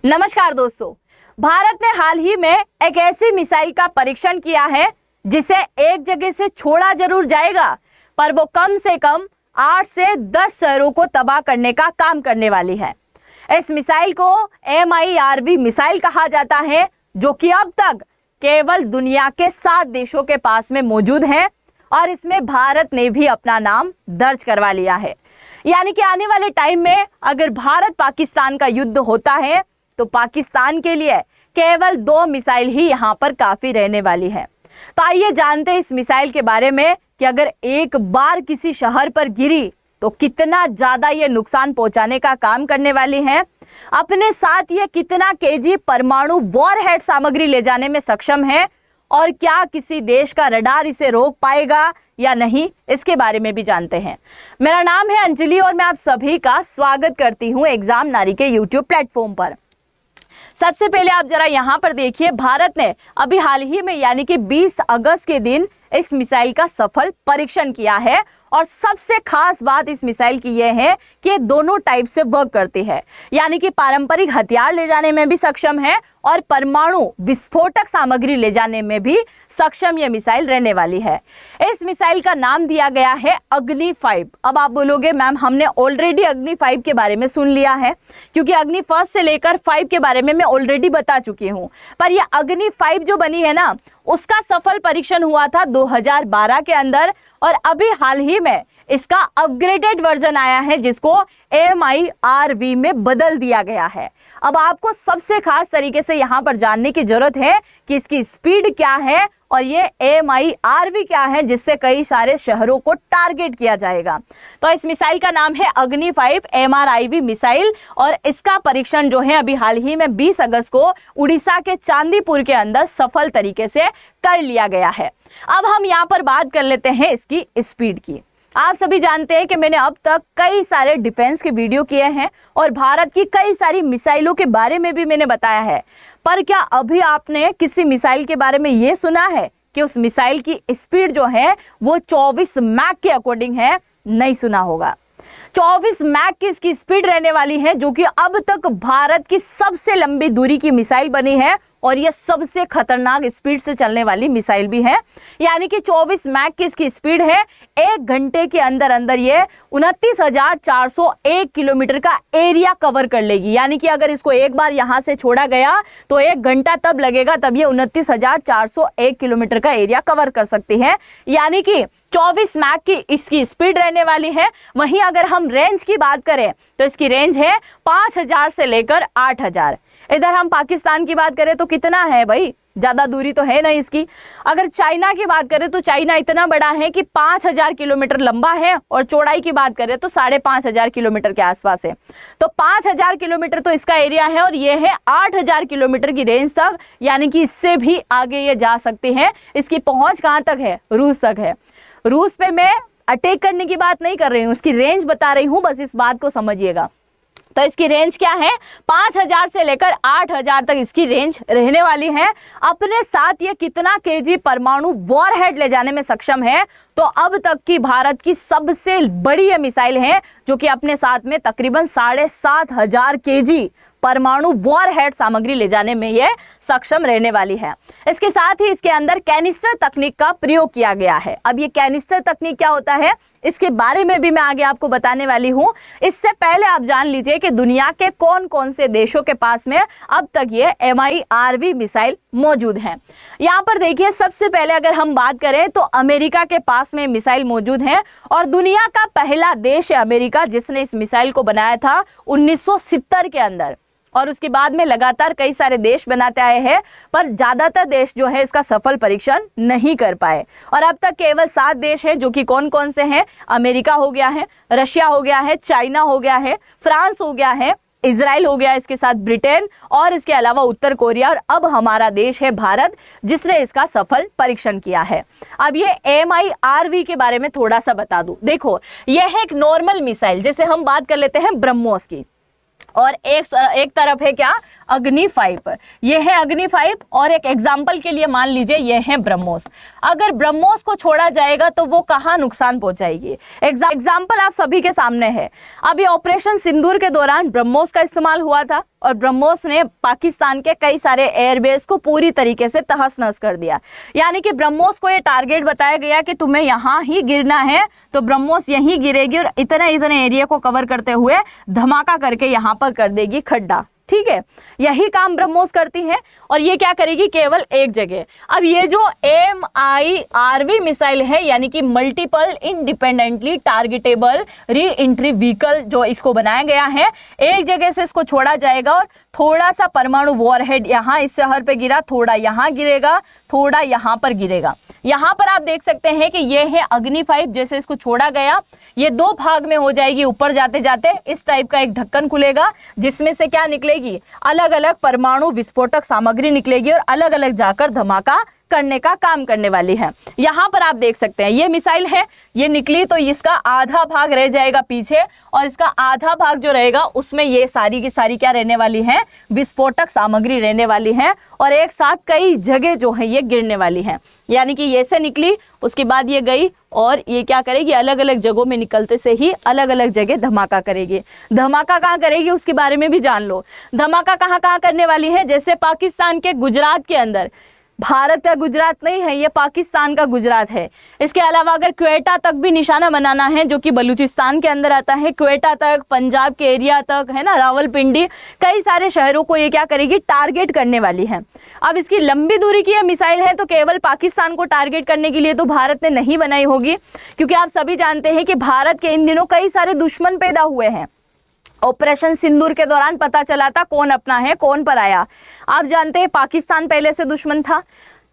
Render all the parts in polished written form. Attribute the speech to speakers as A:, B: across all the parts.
A: नमस्कार दोस्तों, भारत ने हाल ही में एक ऐसी मिसाइल का परीक्षण किया है जिसे एक जगह से छोड़ा जरूर जाएगा, पर वो कम से कम 8 से 10 शहरों को तबाह करने का काम करने वाली है। इस मिसाइल को MIRV मिसाइल कहा जाता है, जो कि अब तक केवल दुनिया के 7 देशों के पास में मौजूद है और इसमें भारत ने भी अपना नाम दर्ज करवा लिया है। यानी कि आने वाले टाइम में अगर भारत पाकिस्तान का युद्ध होता है तो पाकिस्तान के लिए केवल 2 मिसाइल ही यहाँ पर काफी रहने वाली है। तो आइए जानते हैं इस मिसाइल के बारे में कि अगर एक बार किसी शहर पर गिरी तो कितना ज्यादा ये नुकसान पहुंचाने का काम करने वाली है। अपने साथ ये कितना केजी परमाणु वॉरहेड सामग्री ले जाने में सक्षम है और क्या किसी देश का रडार इसे रोक पाएगा या नहीं, इसके बारे में भी जानते हैं। मेरा नाम है अंजलि और मैं आप सभी का स्वागत करती हूं एग्जाम नारी के YouTube प्लेटफॉर्म पर। सबसे पहले आप जरा यहाँ पर देखिए, भारत ने अभी हाल ही में यानी कि 20 अगस्त के दिन इस मिसाइल का सफल परीक्षण किया है और सबसे खास बात इस मिसाइल की यह है कि ये दोनों टाइप से वर्क करती है, यानी कि पारंपरिक हथियार ले जाने में भी सक्षम है और परमाणु विस्फोटक सामग्री ले जाने में भी सक्षम ये मिसाइल रहने वाली है। इस मिसाइल का नाम दिया गया है अग्नि 5। अब आप बोलोगे मैम हमने ऑलरेडी अग्नि 5 के बारे में सुन लिया है, क्योंकि अग्नि 1 से लेकर 5 के बारे में मैं ऑलरेडी बता चुकी हूँ। पर यह अग्नि 5 जो बनी है ना, उसका सफल परीक्षण हुआ था 2012 के अंदर और अभी हाल ही में इसका अपग्रेडेड वर्जन आया है जिसको MIRV में बदल दिया गया है। अब आपको सबसे खास तरीके से यहाँ पर जानने की जरूरत है कि इसकी स्पीड क्या है और ये MIRV क्या है, जिससे कई सारे शहरों को टारगेट किया जाएगा। तो इस मिसाइल का नाम है अग्नि 5 MIRV मिसाइल और इसका परीक्षण जो है अभी हाल ही में 20 अगस्त को उड़ीसा के चांदीपुर के अंदर सफल तरीके से कर लिया गया है। अब हम यहाँ पर बात कर लेते हैं इसकी स्पीड की। आप सभी जानते हैं कि मैंने अब तक कई सारे डिफेंस के वीडियो किए हैं और भारत की कई सारी मिसाइलों के बारे में भी मैंने बताया है, पर क्या अभी आपने किसी मिसाइल के बारे में ये सुना है कि उस मिसाइल की स्पीड जो है वो 24 मैक के अकॉर्डिंग है? नहीं सुना होगा। 24 मैक की इसकी स्पीड रहने वाली है, जो कि अब तक भारत की सबसे लंबी दूरी की मिसाइल बनी है और यह सबसे खतरनाक स्पीड से चलने वाली मिसाइल भी है। यानी कि 24 मैक की इसकी स्पीड है। 1 घंटे के अंदर अंदर ये 29,401 किलोमीटर का एरिया कवर कर लेगी। यानी कि अगर इसको एक बार यहाँ से छोड़ा गया तो 1 घंटा तब लगेगा, तब ये 29,401 किलोमीटर का एरिया कवर कर सकती है। यानी कि 24 मैक की इसकी स्पीड रहने वाली है। वहीं अगर हम रेंज की बात करें तो इसकी रेंज है 5000 से लेकर 8000। इधर हम पाकिस्तान की बात करें तो कितना है भाई, ज्यादा दूरी तो है नहीं इसकी। अगर चाइना की बात करें तो चाइना इतना बड़ा है कि 5000 किलोमीटर लंबा है और चौड़ाई की बात करें तो 5500 किलोमीटर के आसपास है। तो 5000 किलोमीटर तो इसका एरिया है और ये है 8000 किलोमीटर की रेंज तक, यानी कि इससे भी आगे ये जा सकते हैं। इसकी पहुंच कहाँ तक है? रूस तक है। रूस पे मैं अटैक करने की बात नहीं कर रही हूँ, उसकी रेंज बता रही हूँ, बस इस बात को समझिएगा। तो इसकी रेंज क्या है? 5000 से लेकर 8000 तक इसकी रेंज रहने वाली है। अपने साथ ये कितना केजी परमाणु वॉरहेड ले जाने में सक्षम है? तो अब तक की भारत की सबसे बड़ी ये मिसाइल है, जो कि अपने साथ में तकरीबन 7500 केजी परमाणु वॉरहेड सामग्री ले जाने में यह सक्षम रहने वाली है। इसके साथ ही इसके अंदर कैनिस्टर तकनीक का प्रयोग किया गया है। अब ये कैनिस्टर तकनीक क्या होता है, इसके बारे में भी मैं आगे आपको बताने वाली हूँ। इससे पहले आप जान लीजिए कि दुनिया के कौन कौन से देशों के पास में अब तक ये MIRV मिसाइल मौजूद है। यहाँ पर देखिए, सबसे पहले अगर हम बात करें तो अमेरिका के पास में मिसाइल मौजूद है और दुनिया का पहला देश है अमेरिका, जिसने इस मिसाइल को बनाया था 1970 के अंदर। और उसके बाद में लगातार कई सारे देश बनाते आए हैं, पर ज्यादातर देश जो है इसका सफल परीक्षण नहीं कर पाए। और अब तक केवल 7 देश हैं, जो कि कौन कौन से हैं? अमेरिका हो गया है, रशिया हो गया है, चाइना हो गया है, फ्रांस हो गया है, इजराइल हो गया, इसके साथ ब्रिटेन और इसके अलावा उत्तर कोरिया, और अब हमारा देश है भारत, जिसने इसका सफल परीक्षण किया है। अब ये MIRV के बारे में थोड़ा सा बता दूं। देखो, यह है एक नॉर्मल मिसाइल, जैसे हम बात कर लेते हैं ब्रह्मोस की, और एक तरफ है क्या? अग्नि 5। ये है अग्नि 5 और एक एग्जाम्पल के लिए मान लीजिए ये है ब्रह्मोस। अगर ब्रह्मोस को छोड़ा जाएगा तो वो कहाँ नुकसान पहुंचाएगी? एग्जाम्पल आप सभी के सामने है। अभी ऑपरेशन सिंदूर के दौरान ब्रह्मोस का इस्तेमाल हुआ था और ब्रह्मोस ने पाकिस्तान के कई सारे एयरबेस को पूरी तरीके से तहस नहस कर दिया। यानी कि ब्रह्मोस को ये टारगेट बताया गया कि तुम्हें यहाँ ही गिरना है तो ब्रह्मोस यहीं गिरेगी और इतने इतने एरिया को कवर करते हुए धमाका करके यहाँ पर कर देगी खड्डा। ठीक है, यही काम ब्रह्मोस करती है और ये क्या करेगी? केवल एक जगह। अब ये जो MIRV मिसाइल है यानी कि multiple independently targetable re entry vehicle जो इसको बनाया गया है, एक जगह से इसको छोड़ा जाएगा और थोड़ा सा परमाणु वॉरहेड यहाँ इस शहर पे गिरा, थोड़ा यहाँ गिरेगा, थोड़ा यहाँ पर गिरेगा। यहाँ पर आप देख सकते हैं कि ये है अग्नि 5। जैसे इसको छोड़ा गया ये दो भाग में हो जाएगी। ऊपर जाते जाते इस टाइप का एक ढक्कन खुलेगा जिसमें से क्या निकलेगी? अलग अलग परमाणु विस्फोटक सामग्री निकलेगी और अलग अलग जाकर धमाका करने का काम करने वाली है। यहाँ पर आप देख सकते हैं ये मिसाइल है, ये निकली तो इसका आधा भाग रह जाएगा पीछे और इसका आधा भाग जो रहेगा उसमें ये सारी की सारी क्या रहने वाली है? विस्फोटक सामग्री रहने वाली है और एक साथ कई जगह जो है ये गिरने वाली है। यानी कि ये से निकली, उसके बाद ये गई और ये क्या करेगी? अलग अलग जगहों में निकलते से ही अलग अलग जगह धमाका करेगी। धमाका कहाँ करेगी उसके बारे में भी जान लो। धमाका कहाँ कहाँ करने वाली है? जैसे पाकिस्तान के गुजरात के अंदर, भारत का गुजरात नहीं है, ये पाकिस्तान का गुजरात है। इसके अलावा अगर क्वेटा तक भी निशाना बनाना है जो कि बलूचिस्तान के अंदर आता है, क्वेटा तक, पंजाब के एरिया तक है ना, रावलपिंडी, कई सारे शहरों को ये क्या करेगी? टारगेट करने वाली है। अब इसकी लंबी दूरी की ये मिसाइल है तो केवल पाकिस्तान को टारगेट करने के लिए तो भारत ने नहीं बनाई होगी, क्योंकि आप सभी जानते हैं कि भारत के इन दिनों कई सारे दुश्मन पैदा हुए हैं। ऑपरेशन सिंदूर के दौरान पता चला था कौन अपना है कौन पराया। आप जानते हैं पाकिस्तान पहले से दुश्मन था,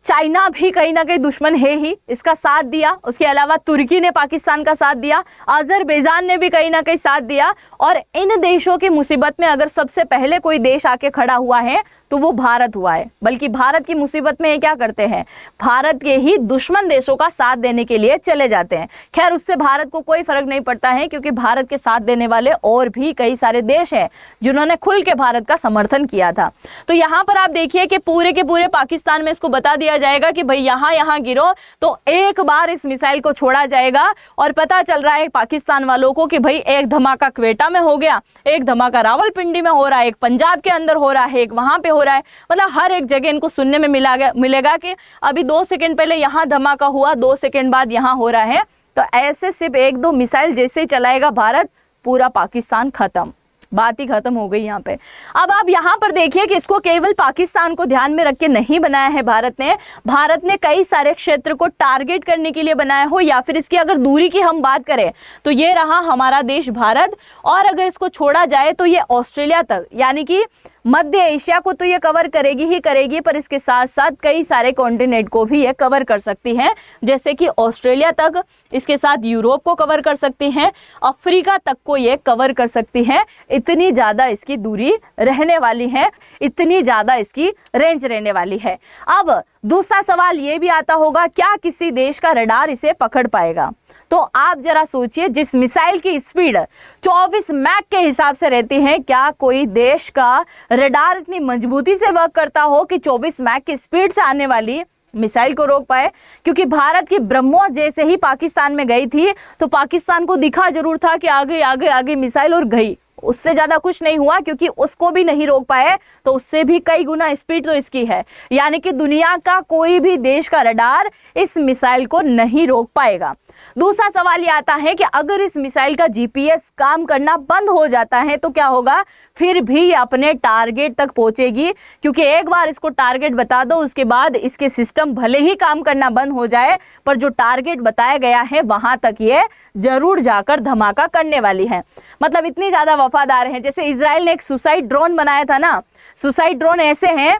A: चाइना भी कहीं ना कहीं दुश्मन है ही, इसका साथ दिया। उसके अलावा तुर्की ने पाकिस्तान का साथ दिया, अजरबैजान ने भी कहीं ना कहीं साथ दिया। और इन देशों की मुसीबत में अगर सबसे पहले कोई देश आके खड़ा हुआ है तो वो भारत हुआ है। बल्कि भारत की मुसीबत में ये क्या करते हैं? भारत के ही दुश्मन देशों का साथ देने के लिए चले जाते हैं। खैर उससे भारत को कोई फर्क नहीं पड़ता है, क्योंकि भारत के साथ देने वाले और भी कई सारे देश हैं जिन्होंने खुल के भारत का समर्थन किया था। तो यहाँ पर आप देखिए कि पूरे के पूरे पाकिस्तान में इसको बता दिया जाएगा कि भाई यहाँ गिरो, तो एक बार इस मिसाइल को छोड़ा जाएगा। और पता चल रहा है पाकिस्तान वालों को कि भाई एक धमाका क्वेटा में हो गया, एक धमाका रावलपिंडी में हो रहा है, एक पंजाब के अंदर हो रहा है, एक वहां पे हो रहा है। मतलब हर एक जगह इनको सुनने में मिलेगा कि अभी 2 सेकंड पहले यहाँ धमाका हुआ, 2 सेकंड बाद यहाँ हो रहा है। तो ऐसे सिर्फ 1-2 मिसाइल जैसे ही चलाएगा भारत, पूरा पाकिस्तान खत्म, बात ही खत्म हो गई यहाँ पे। अब आप यहाँ पर देखिए कि इसको केवल पाकिस्तान को ध्यान में रख के नहीं बनाया है भारत ने कई सारे क्षेत्र को टारगेट करने के लिए बनाया हो। या फिर इसकी अगर दूरी की हम बात करें तो ये रहा हमारा देश भारत, और अगर इसको छोड़ा जाए तो ये ऑस्ट्रेलिया तक, यानी कि मध्य एशिया को तो ये कवर करेगी ही करेगी, पर इसके साथ साथ कई सारे कॉन्टिनेंट को भी ये कवर कर सकती है। जैसे कि ऑस्ट्रेलिया तक, इसके साथ यूरोप को कवर कर सकती हैं, अफ्रीका तक को ये कवर कर सकती हैं। इतनी ज़्यादा इसकी दूरी रहने वाली है, इतनी ज़्यादा इसकी रेंज रहने वाली है। अब दूसरा सवाल ये भी आता होगा, क्या किसी देश का रडार इसे पकड़ पाएगा? तो आप जरा सोचिए, जिस मिसाइल की स्पीड 24 मैक के हिसाब से रहती है, क्या कोई देश का रडार इतनी मजबूती से वर्क करता हो कि 24 मैक की स्पीड से आने वाली मिसाइल को रोक पाए? क्योंकि भारत की ब्रह्मोस जैसे ही पाकिस्तान में गई थी तो पाकिस्तान को दिखा जरूर था कि आगे आगे आगे मिसाइल, और गई, उससे ज्यादा कुछ नहीं हुआ, क्योंकि उसको भी नहीं रोक पाए। तो उससे भी कई गुना स्पीड तो इसकी है, यानी कि दुनिया का कोई भी देश का रडार इस मिसाइल को नहीं रोक पाएगा। दूसरा सवाल ये आता है कि अगर इस मिसाइल का जीपीएस काम करना बंद हो जाता है तो क्या होगा? फिर भी अपने टारगेट तक पहुंचेगी, क्योंकि एक बार इसको टारगेट बता दो, उसके बाद इसके सिस्टम भले ही काम करना बंद हो जाए, पर जो टारगेट बताया गया है वहां तक ये जरूर जाकर धमाका करने वाली है। मतलब इतनी ज्यादा वफादार है। जैसे इजराइल ने एक सुसाइड ड्रोन बनाया था ना, सुसाइड ड्रोन ऐसे हैं,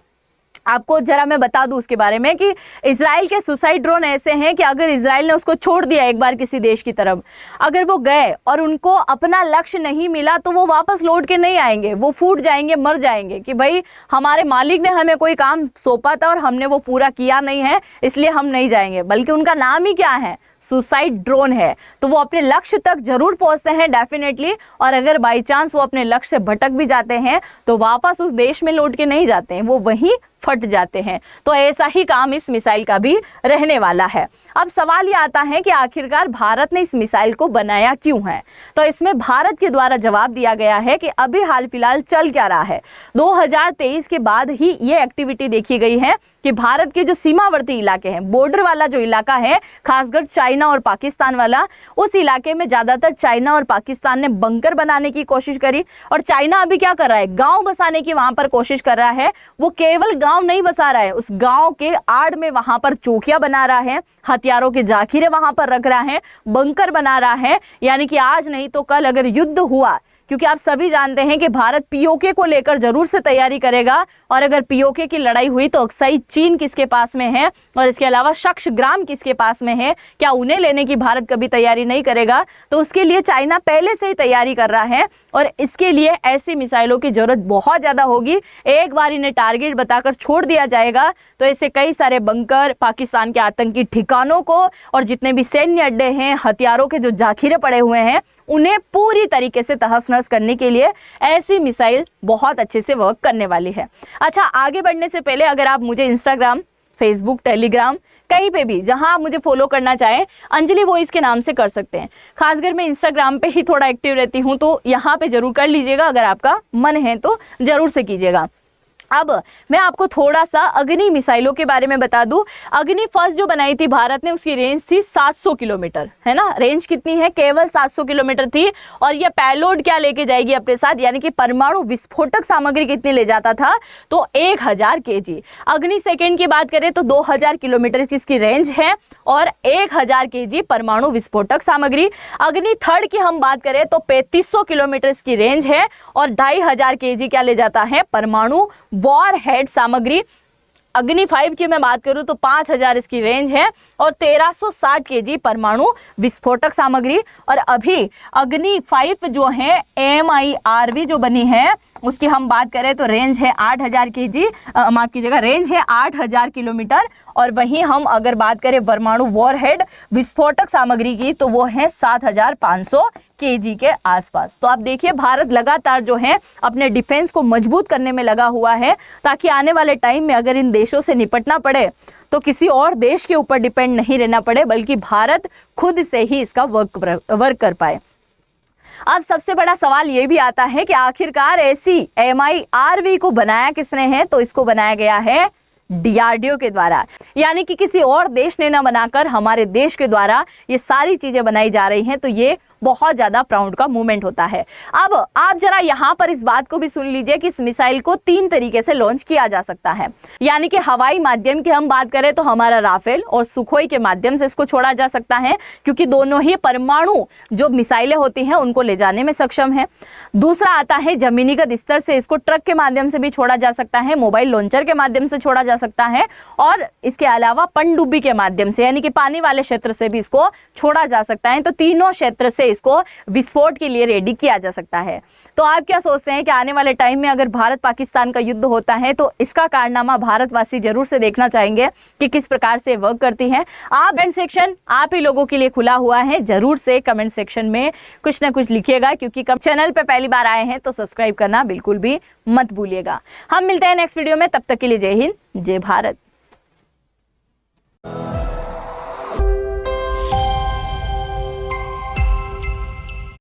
A: आपको जरा मैं बता दूं उसके बारे में कि इजराइल के सुसाइड ड्रोन ऐसे हैं कि अगर इजराइल ने उसको छोड़ दिया एक बार किसी देश की तरफ, अगर वो गए और उनको अपना लक्ष्य नहीं मिला तो वो वापस लौट के नहीं आएंगे, वो फूट जाएंगे, मर जाएंगे कि भाई हमारे मालिक ने हमें कोई काम सौंपा था और हमने वो पूरा किया नहीं है इसलिए हम नहीं जाएंगे। बल्कि उनका नाम ही क्या है, सुसाइड ड्रोन है। तो वो अपने लक्ष्य तक जरूर पहुंचते हैं डेफिनेटली, और अगर बाई चांस वो अपने लक्ष्य से भटक भी जाते हैं तो वापस उस देश में लौट के नहीं जाते हैं, वो वहीं फट जाते हैं। तो ऐसा ही काम इस मिसाइल का भी रहने वाला है। अब सवाल ये आता है कि आखिरकार भारत ने इस मिसाइल को बनाया क्यों है। तो इसमें भारत के द्वारा जवाब दिया गया है कि अभी हाल फिलहाल चल क्या रहा है, 2023 के बाद ही ये एक्टिविटी देखी गई है कि भारत के जो सीमावर्ती इलाके हैं, बॉर्डर वाला जो इलाका है, खासकर चाइना और पाकिस्तान वाला, उस इलाके में ज्यादातर चाइना और पाकिस्तान ने बंकर बनाने की कोशिश करी। और चाइना अभी क्या कर रहा है, गांव बसाने की वहां पर कोशिश कर रहा है। वो केवल गांव नहीं बसा रहा है, उस गांव के आड़ में वहां पर चौकियां बना रहा है, हथियारों के जाखिरे वहां पर रख रहा है, बंकर बना रहा है। यानी कि आज नहीं तो कल अगर युद्ध हुआ, क्योंकि आप सभी जानते हैं कि भारत पीओके को लेकर जरूर से तैयारी करेगा, और अगर पीओके की लड़ाई हुई तो अक्साई चीन किसके पास में है और इसके अलावा शक्शग्राम किसके पास में है, क्या उन्हें लेने की भारत कभी तैयारी नहीं करेगा। तो उसके लिए चाइना पहले से ही तैयारी कर रहा है, और इसके लिए ऐसी मिसाइलों की जरूरत बहुत ज़्यादा होगी। एक बार इन्हें टारगेट बताकर छोड़ दिया जाएगा तो ऐसे कई सारे बंकर, पाकिस्तान के आतंकी ठिकानों को और जितने भी सैन्य अड्डे हैं, हथियारों के जो जाखिरे पड़े हुए हैं, उन्हें पूरी तरीके से तहस नहस करने के लिए ऐसी मिसाइल बहुत अच्छे से वर्क करने वाली है। अच्छा, आगे बढ़ने से पहले अगर आप मुझे इंस्टाग्राम, फेसबुक, टेलीग्राम, कहीं पे भी जहां आप मुझे फॉलो करना चाहें, अंजलि वॉइस के नाम से कर सकते हैं। खासकर मैं इंस्टाग्राम पे ही थोड़ा एक्टिव रहती हूं, तो यहाँ पे जरूर कर लीजिएगा, अगर आपका मन है तो जरूर से कीजिएगा। अब मैं आपको थोड़ा सा अग्नि मिसाइलों के बारे में बता दूं। अग्नि फर्स्ट जो बनाई थी भारत ने, उसकी रेंज थी 700 किलोमीटर, है ना। रेंज कितनी है, केवल 700 किलोमीटर थी। और ये पेलोड क्या लेके जाएगी अपने साथ, यानी कि परमाणु विस्फोटक सामग्री कितनी ले जाता था, तो 1000 kg। अग्नि सेकेंड की बात करें तो 2000 किलोमीटर जिसकी रेंज है और 1000 kg परमाणु विस्फोटक सामग्री। अग्नि थर्ड की हम बात करें तो 3500 किलोमीटर की रेंज है और 2500 kg क्या ले जाता है, परमाणु वॉर हेड सामग्री। अग्नि 5 की मैं बात करूं तो 5000 इसकी रेंज है और 1360 kg परमाणु विस्फोटक सामग्री। और अभी अग्नि 5 जो है MIRV जो बनी है, उसकी हम बात करें तो रेंज है 8000 kg, माफ कीजिएगा, रेंज है 8000 किलोमीटर। और वहीं हम अगर बात करें परमाणु वॉरहेड विस्फोटक सामग्री की तो वो है 7500 kg के आसपास। तो आप देखिए, भारत लगातार जो है अपने डिफेंस को मजबूत करने में लगा हुआ है, ताकि आने वाले टाइम में अगर इन देशों से निपटना पड़े तो किसी और देश के ऊपर डिपेंड नहीं रहना पड़े, बल्कि भारत खुद से ही इसका वर्क कर पाए। अब सबसे बड़ा सवाल ये भी आता है कि आखिरकार ऐसी MIRV को बनाया किसने है, तो इसको बनाया गया है DRDO के द्वारा, यानी कि किसी और देश ने ना बनाकर हमारे देश के द्वारा ये सारी चीजें बनाई जा रही हैं। तो ये बहुत ज्यादा प्राउड का मूवमेंट होता है। अब आप जरा यहाँ पर इस बात को भी सुन लीजिए कि इस मिसाइल को 3 तरीके से लॉन्च किया जा सकता है। यानी कि हवाई माध्यम की हम बात करें तो हमारा राफेल और सुखोई के माध्यम से इसको छोड़ा जा सकता है, क्योंकि दोनों ही परमाणु जो मिसाइलें होती हैं उनको ले जाने में सक्षम है। दूसरा आता है जमीनीगत स्तर से, इसको ट्रक के माध्यम से भी छोड़ा जा सकता है, मोबाइल लॉन्चर के माध्यम से छोड़ा जा सकता है, और इसके अलावा पनडुब्बी के माध्यम से, यानी कि पानी वाले क्षेत्र से भी इसको छोड़ा जा सकता है। तो तीनों क्षेत्र से इसको विस्फोट के लिए रेडी किया जा सकता है। तो आप क्या सोचते हैं कि आने वाले टाइम में अगर भारत पाकिस्तान का युद्ध होता है तो इसका कारनामा भारतवासी जरूर से देखना चाहेंगे कि किस प्रकार से वर्क करती है। आप कमेंट सेक्शन आप ही लोगों के लिए खुला हुआ है, जरूर से कमेंट सेक्शन में कुछ ना कुछ लिखिएगा, क्योंकि चैनल पे पहली बार आए हैं तो सब्सक्राइब करना बिल्कुल भी मत भूलिएगा। हम मिलते हैं नेक्स्ट वीडियो में, तब तक के लिए जय हिंद, जय भारत।